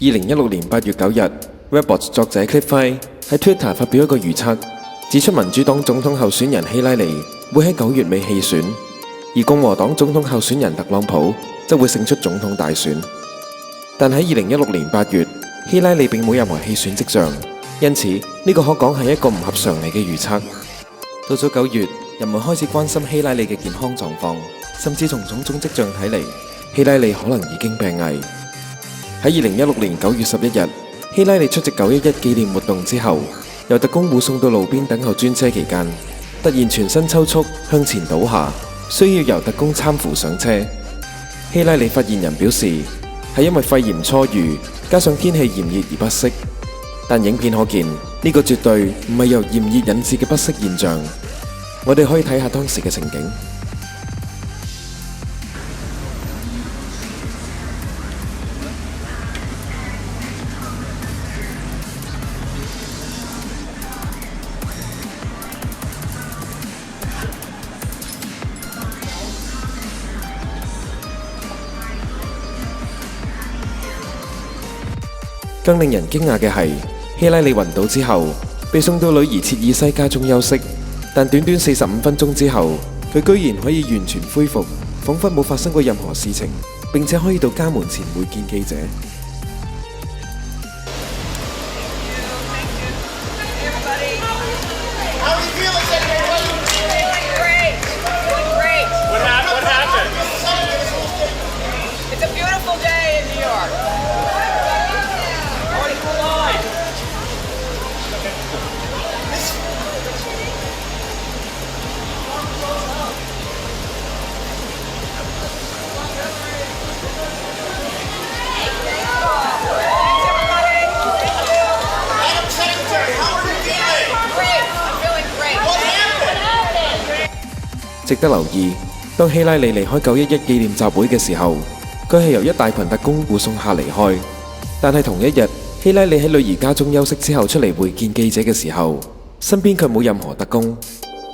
2016年8月9日 ，Webbot 作者 Cliffy 喺 Twitter 發表一個預測，指出民主黨總統候選人希拉里會喺9月尾棄選，而共和黨總統候選人特朗普則會勝出總統大選。但喺2016年8月，希拉里並冇任何棄選跡象，因此呢個可講係一個唔合常理嘅預測。到咗9月，人們開始關心希拉里嘅健康狀況，甚至從種種跡象睇嚟，希拉里可能已經病危。喺2016年9月11日，希拉里出席911紀念活動之後，由特工護送到路邊等候專車期間，突然全身抽搐向前倒下，需要由特工攙扶上車。希拉里發言人表示，係因為肺炎初愈，加上天氣炎熱而不適。但影片可見，呢個絕對唔係由炎熱引致嘅不適現象。我哋可以睇下當時嘅情景。更令人驚訝嘅係，希拉里暈倒之後，被送到女兒切爾西家中休息，但短短45分鐘之後，佢居然可以完全恢復，彷彿冇發生過任何事情，並且可以到家門前會見記者。值得留意，當希拉里離開911紀念集會嘅時候，佢係由一大群特工護送下離開。但係同一日，希拉里喺女兒家中休息之後出嚟會見記者嘅時候，身邊卻冇任何特工。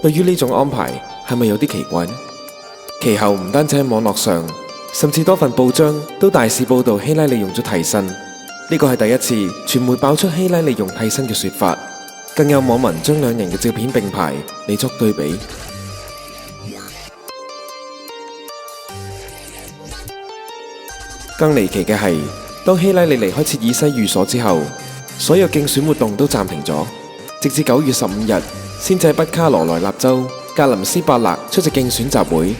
對於呢種安排，係咪有啲奇怪呢？其後唔單止喺網絡上，甚至多份報章都大肆報導希拉里用咗替身。呢個係第一次傳媒爆出希拉里用替身嘅說法，更有網民將兩人嘅照片並排嚟作對比。更離奇嘅係，當希拉里離開切爾西寓所之後，所有競選活動都暫停咗，直至9月15日先至喺北卡羅來納州格林斯伯勒出席競選集會。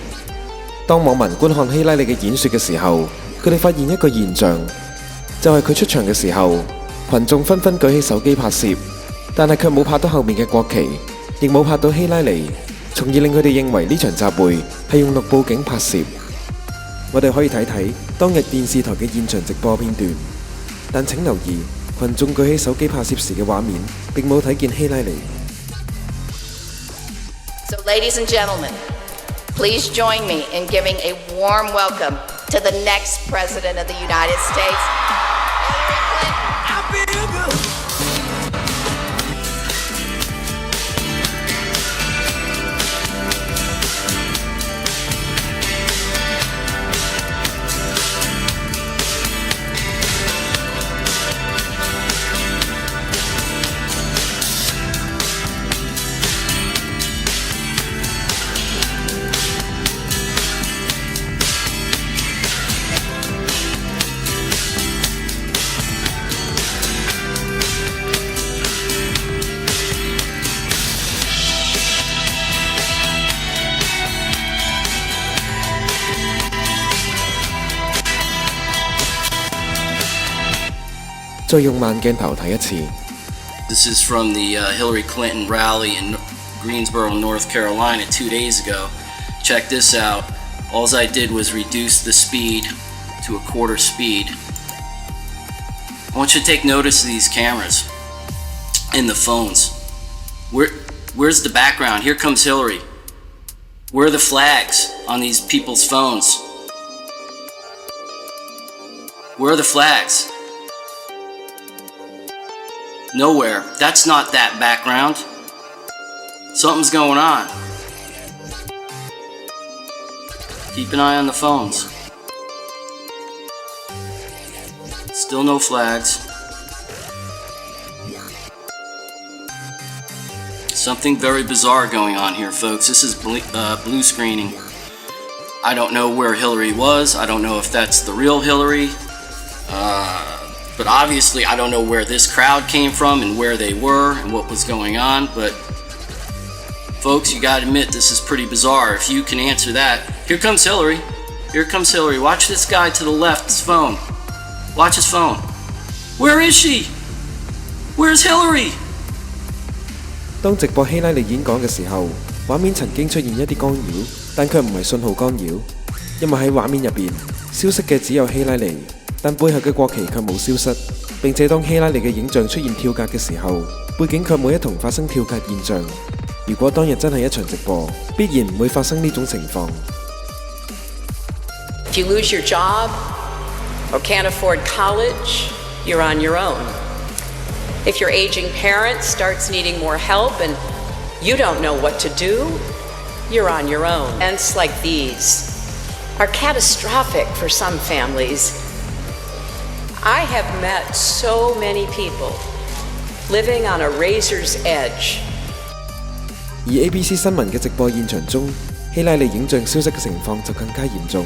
當網民觀看希拉里嘅演說嘅時候，佢哋發現一個現象，就係佢出場嘅時候，群眾紛紛舉起手機拍攝，但係卻冇拍到後面嘅國旗，亦冇拍到希拉里，從而令佢哋認為呢場集會係用綠布景拍攝。我哋可以睇睇當日電視台嘅現場直播片段，但請留意，群眾舉起手機拍攝時嘅畫面並冇睇見希拉里。So, ladies and gentlemen, please join me in giving a warm welcome to the next President of the United States, Hillary Clinton. 再用慢鏡頭睇一次。This is from the Hillary Clinton rally in Greensboro, North Carolina 2 days ago. Check this out. All I did was reduce the speed to a quarter speed. I want you to take notice of these cameras and the phones. Where's the background? Here comes Hillary. Where are the flags on these people's phones? Where are the flags? Nowhere. That's not that background. Something's going on. Keep an eye on the phones. It's Still no flags. Something very bizarre going on here, folks. This is blue screening. I don't know where Hillary was. I don't know if that's the real Hillary. But obviously I don't know where this crowd came from and where they were and what was going on. But folks, you gotta admit this is pretty bizarre. If you can answer that. Here comes Hillary. Here comes Hillary. Watch this guy to the left, his phone. Watch his phone. Where is she? Where's Hillary? 當直播希拉里演講嘅時候，畫面曾經出現一啲干擾，但卻唔係信號干擾，因為喺畫面入邊消失嘅只有希拉里，但背後嘅國旗卻冇消失。並且當希拉里嘅影像出現跳格嘅時候，背景卻冇一同發生跳格現象。如果當日真係一場直播，必然唔會發生呢種情況。If you lose your job or can't afford college, you're on your own. If your aging parent starts needing more help and you don't know what to do, you're on your own. Events like these are catastrophic for some families. I have met so many people living on a razor's edge. 而 ABC 新聞嘅直播現場中，希拉里影像消失嘅情況就更加嚴重。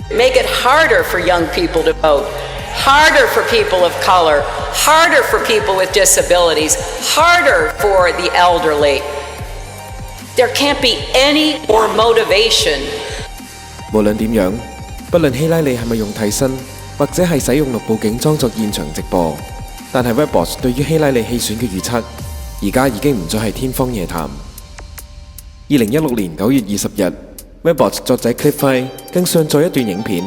Make it harder for young people to vote, harder for people of color, harder for people with disabilities, harder for the elderly. There can't be any more motivation. 無論點樣，不論希拉里係咪用替身，或者係使用6部警裝作現場直播，但係 Webbot 對於希拉里棄選嘅預測，而家已經唔再係天方夜譚。2016年9月20日。Webbot 作者 Cliffy 更上載一段影片，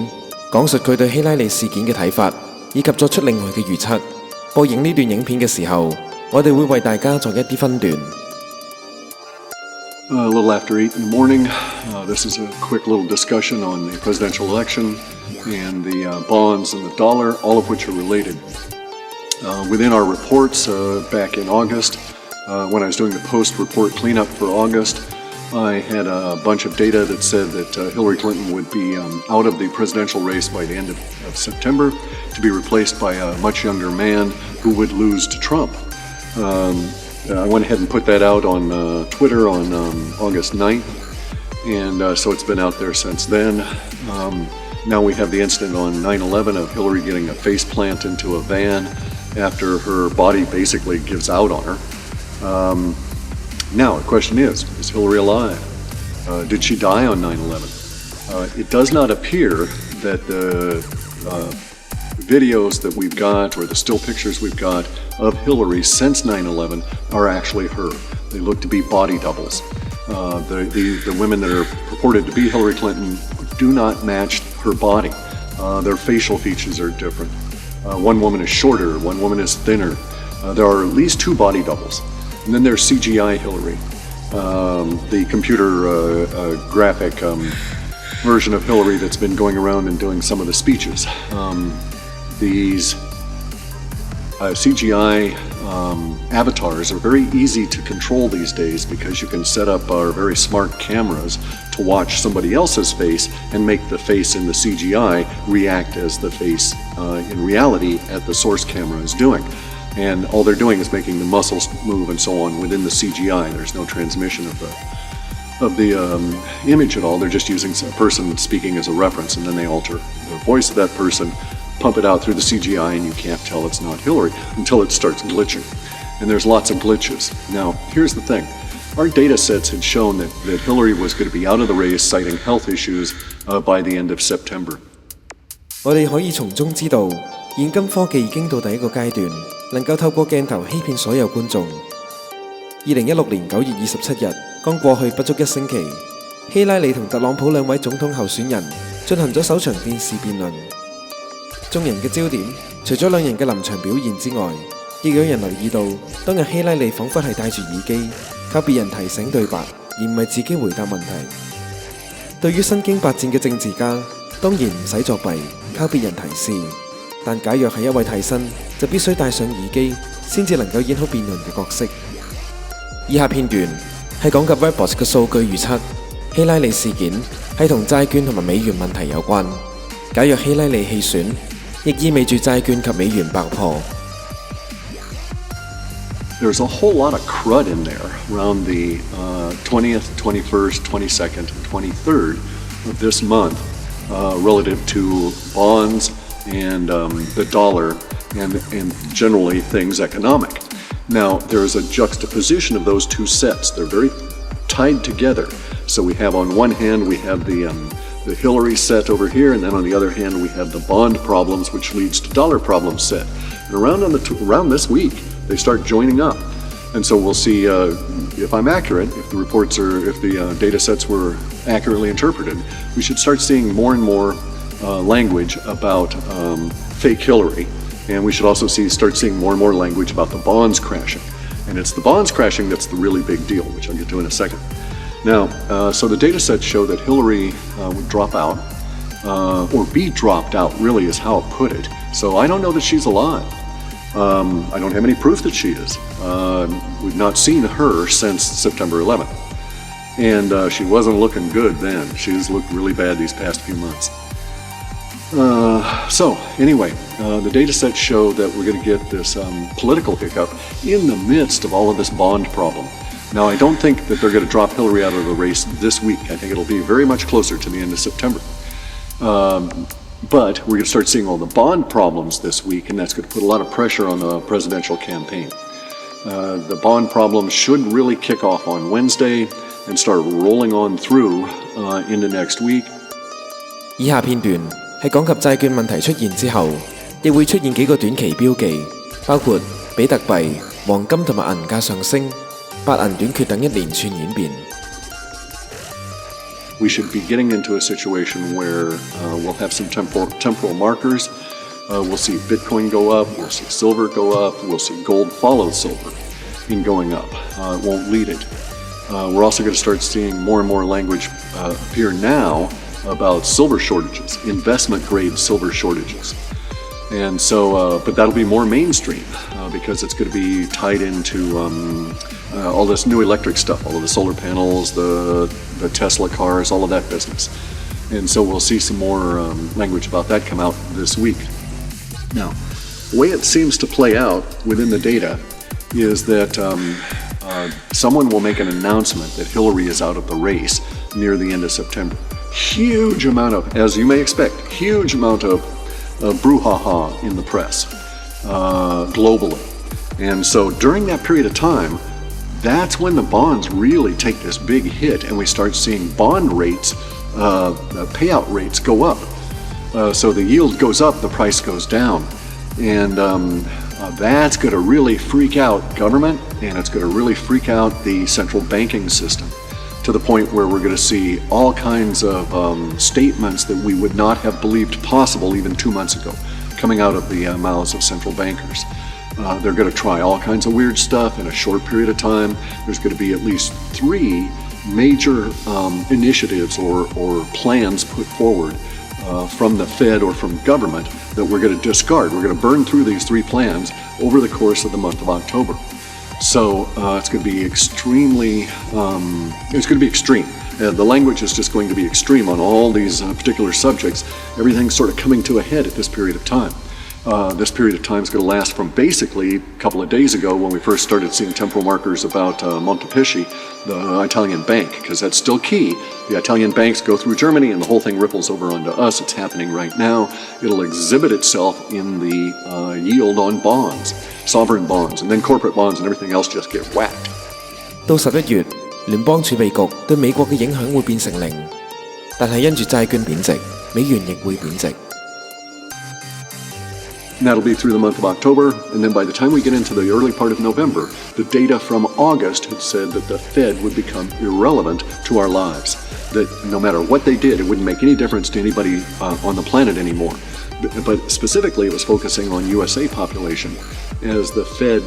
講述佢對希拉里事件嘅睇法，以及作出另外嘅預測。播映呢段影片嘅時候，我哋會為大家作一啲分段。A little after 8 in the morning, this is a quick little discussion on the presidential election and the bonds and the dollar, all of which are related. Within our reports back in August, when I was doing the post-report cleanup for August, I had a bunch of data that said that Hillary Clinton would be out of the presidential race by the end of September to be replaced by a much younger man who would lose to Trump. I went ahead and put that out on Twitter on August 9th, and so it's been out there since then. Now we have the incident on 9/11 of Hillary getting a face plant into a van after her body basically gives out on her. Now, the question is Hillary alive? Did she die on 9/11? It does not appear that the videos that we've got or the still pictures we've got of Hillary since 9/11 are actually her. They look to be body doubles. The women that are purported to be Hillary Clinton do not match her body. Their facial features are different. One woman is shorter, one woman is thinner. There are at least 2 body doubles. And then there's CGI Hillary, the computer graphic version of Hillary that's been going around and doing some of the speeches. These CGI avatars are very easy to control these days because you can set up our very smart cameras to watch somebody else's face and make the face in the CGI react as the face in reality at the source camera is doing. And all they're doing is making the muscles move and so on within the CGI. There's no transmission of the image at all. They're just using a person speaking as a reference, and then they alter the voice of that person, pump it out through the CGI, and you can't tell it's not Hillary until it starts glitching. And there's lots of glitches. Now, here's the thing. Our data sets had shown that Hillary was going to be out of the race, citing health issues by the end of September. 我哋可以從中知道，現今科技已經到第一個階段，能夠透過鏡頭欺騙所有觀眾。2016年9月27日，剛過去不足1星期，希拉里同特朗普兩位總統候選人進行咗首場電視辯論。眾人嘅焦點，除咗兩人嘅臨場表現之外，亦有人留意到，當日希拉里彷彿係戴住耳機，靠別人提醒對白，而唔係自己回答問題。對於身經百戰嘅政治家，當然唔使作弊，靠別人提示。但假若係一位替身，就必須戴上耳機，先至能夠演好辯論嘅角色。以下片段係講及 Webbot 嘅數據預測，希拉里事件係同債券同埋美元問題有關。假若希拉里棄選，亦意味住債券及美元爆破。There's a whole lot of crud in there around the 20th, 21st, 22nd, and 23rd of this month relative to bonds and the dollar and generally things economic. Now, there's a juxtaposition of those two sets. They're very tied together. So we have on one hand, we have the Hillary set over here, and then on the other hand, we have the bond problems, which leads to dollar problems set. And around this week, they start joining up. And so we'll see if I'm accurate, if the data sets were accurately interpreted, we should start seeing more and more language about fake Hillary. And we should also start seeing more and more language about the bonds crashing. And it's the bonds crashing that's the really big deal, which I'll get to in a second. Now, so the data sets show that Hillary would drop out, or be dropped out, really is how I'll put it. So I don't know that she's alive. I don't have any proof that she is. We've not seen her since September 11th. And she wasn't looking good then. She's looked really bad these past few months. So anyway, the data sets show that we're going to get this political hiccup in the midst of all of this bond problem. Now, I don't think that they're going to drop Hillary out of the race this week. I think it'll be very much closer to the end of September. But we're going to start seeing all the bond problems this week, and that's going to put a lot of pressure on the presidential campaign. The bond problems should really kick off on Wednesday and start rolling on through into next week. 以下片段係講及債券問題出現之後，亦會出現幾個短期標記，包括比特幣、黃金同埋銀價上升、白銀短缺等一連串演變。We should be getting into a situation where we'll have some temporal markers. We'll see Bitcoin go up, we'll see silver go up, we'll see gold follow silver in going up. It won't lead it. We're also going to start seeing more and more language appear now about silver shortages, investment grade silver shortages. And so, but that'll be more mainstream because it's going to be tied into all this new electric stuff, all of the solar panels, the Tesla cars, all of that business. And so we'll see some more language about that come out this week. Now, the way it seems to play out within the data is that someone will make an announcement that Hillary is out of the race near the end of September. Huge amount of, as you may expect, huge amount of brouhaha in the press globally. And so during that period of time, that's when the bonds really take this big hit and we start seeing bond rates, payout rates go up. So the yield goes up, the price goes down. And that's going to really freak out government, and it's going to really freak out the central banking system to the point where we're going to see all kinds of statements that we would not have believed possible even 2 months ago coming out of the mouths of central bankers. They're going to try all kinds of weird stuff in a short period of time. There's going to be at least 3 major initiatives or plans put forward from the Fed or from government that we're going to discard. We're going to burn through these 3 plans over the course of the month of October. So it's going to be extremely, it's going to be extreme. The language is just going to be extreme on all these particular subjects. Everything's sort of coming to a head at this period of time. This period of time is going to last from basically a couple of days ago when we first started seeing temporal markers about Montepaschi, the Italian bank, because that's still key. The Italian banks go through Germany and the whole thing ripples over onto us. It's happening right now. It'll exhibit itself in the yield on bonds, sovereign bonds, and then corporate bonds and everything else just get whacked. 到11月，聯邦儲備局對美國嘅影響會變成0，但係因住債券貶值，美元亦會貶值。And that'll be through the month of October, and then by the time we get into the early part of November, the data from August had said that the Fed would become irrelevant to our lives. That no matter what they did, it wouldn't make any difference to anybody on the planet anymore. But specifically, it was focusing on USA population as the Fed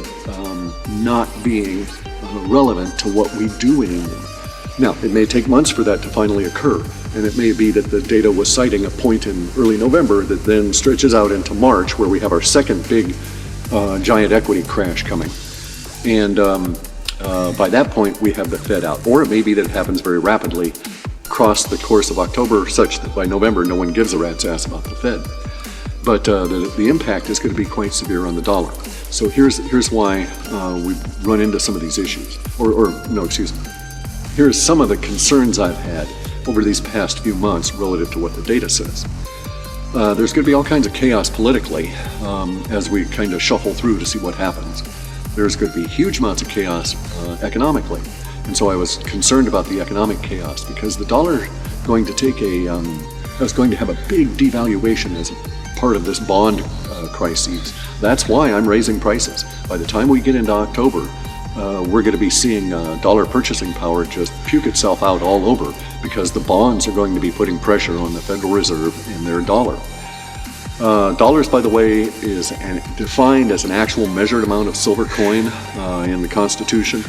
not being relevant to what we do anymore. Now, it may take months for that to finally occur, and it may be that the data was citing a point in early November that then stretches out into March, where we have our second big giant equity crash coming. And by that point, we have the Fed out. Or it may be that it happens very rapidly across the course of October such that by November no one gives a rat's ass about the Fed. But the impact is going to be quite severe on the dollar. So here's why we run into some of these issues. Here's some of the concerns I've had over these past few months relative to what the data says. There's going to be all kinds of chaos politically as we kind of shuffle through to see what happens. There's going to be huge amounts of chaos economically. And so I was concerned about the economic chaos because the dollar is going to have a big devaluation as part of this bond crisis. That's why I'm raising prices. By the time we get into October, we're going to be seeing dollar purchasing power just puke itself out all over because the bonds are going to be putting pressure on the Federal Reserve and their dollar. Dollars, by the way, is defined as an actual measured amount of silver coin in the Constitution.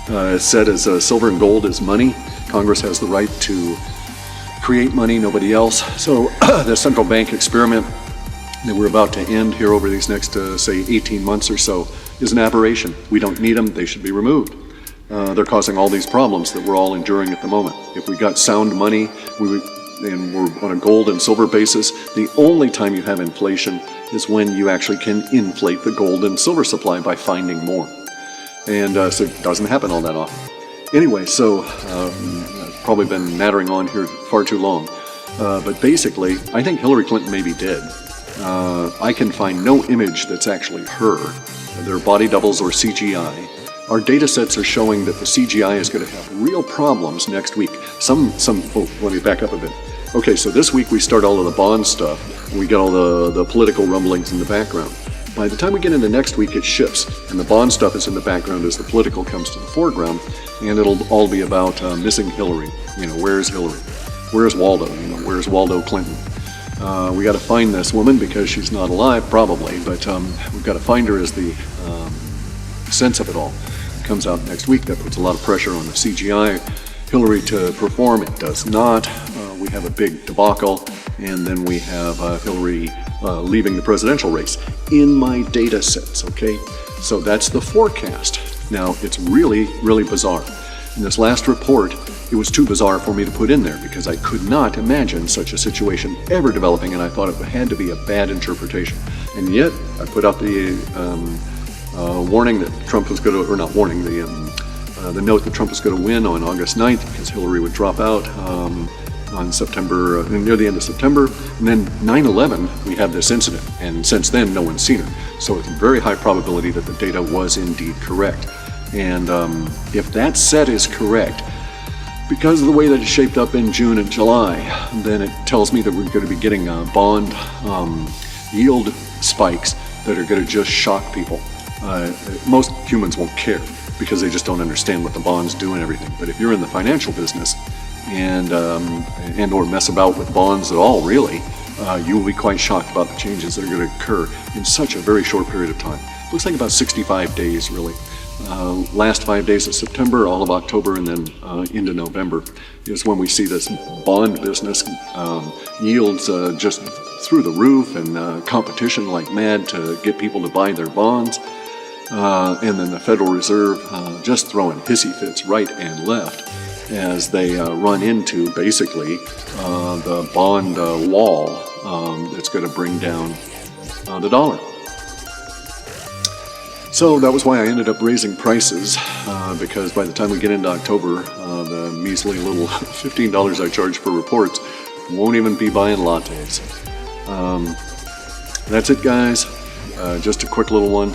It's said as silver and gold is money. Congress has the right to create money, nobody else. So the central bank experiment that we're about to end here over these next, say, 18 months or so is an aberration. We don't need them. They should be removed. They're causing all these problems that we're all enduring at the moment. If we got sound money and we're on a gold and silver basis, the only time you have inflation is when you actually can inflate the gold and silver supply by finding more. And so it doesn't happen all that often. Anyway, so I've probably been nattering on here far too long. But basically, I think Hillary Clinton may be dead. I can find no image that's actually her. They're body doubles or CGI. Our data sets are showing that the CGI is going to have real problems next week. Let me back up a bit. Okay, so this week we start all of the bond stuff. We get all the political rumblings in the background. By the time we get into next week, it shifts, and the bond stuff is in the background as the political comes to the foreground, and it'll all be about missing Hillary. Where's Hillary? Where's Waldo? Where's Waldo Clinton? We got to find this woman because she's not alive, probably, but we've got to find her as the sense of it all. It comes out next week. That puts a lot of pressure on the CGI Hillary to perform. It does not. We have a big debacle, and then we have Hillary leaving the presidential race in my data sets, okay? So that's the forecast. Now, it's really, really bizarre. In this last report, it was too bizarre for me to put in there because I could not imagine such a situation ever developing, and I thought it had to be a bad interpretation. And yet, I put out the warning that Trump was going to, or not warning, the note that Trump was going to win on August 9th because Hillary would drop out on September, near the end of September. And then 9/11, we had this incident, and since then, no one's seen her. So it's a very high probability that the data was indeed correct. And if that set is correct, because of the way that it's shaped up in June and July, then it tells me that we're going to be getting bond yield spikes that are going to just shock people. Most humans won't care because they just don't understand what the bonds do and everything. But if you're in the financial business and or mess about with bonds at all, really, you will be quite shocked about the changes that are going to occur in such a very short period of time. Looks like about 65 days, really. Last 5 days of September, all of October, and then into November is when we see this bond business yields just through the roof and competition like mad to get people to buy their bonds. And then the Federal Reserve just throwing hissy fits right and left as they run into basically the bond wall that's going to bring down the dollar. So that was why I ended up raising prices, because by the time we get into October, the measly little $15 I charge for reports won't even be buying lattes. That's it, guys. Just a quick little one.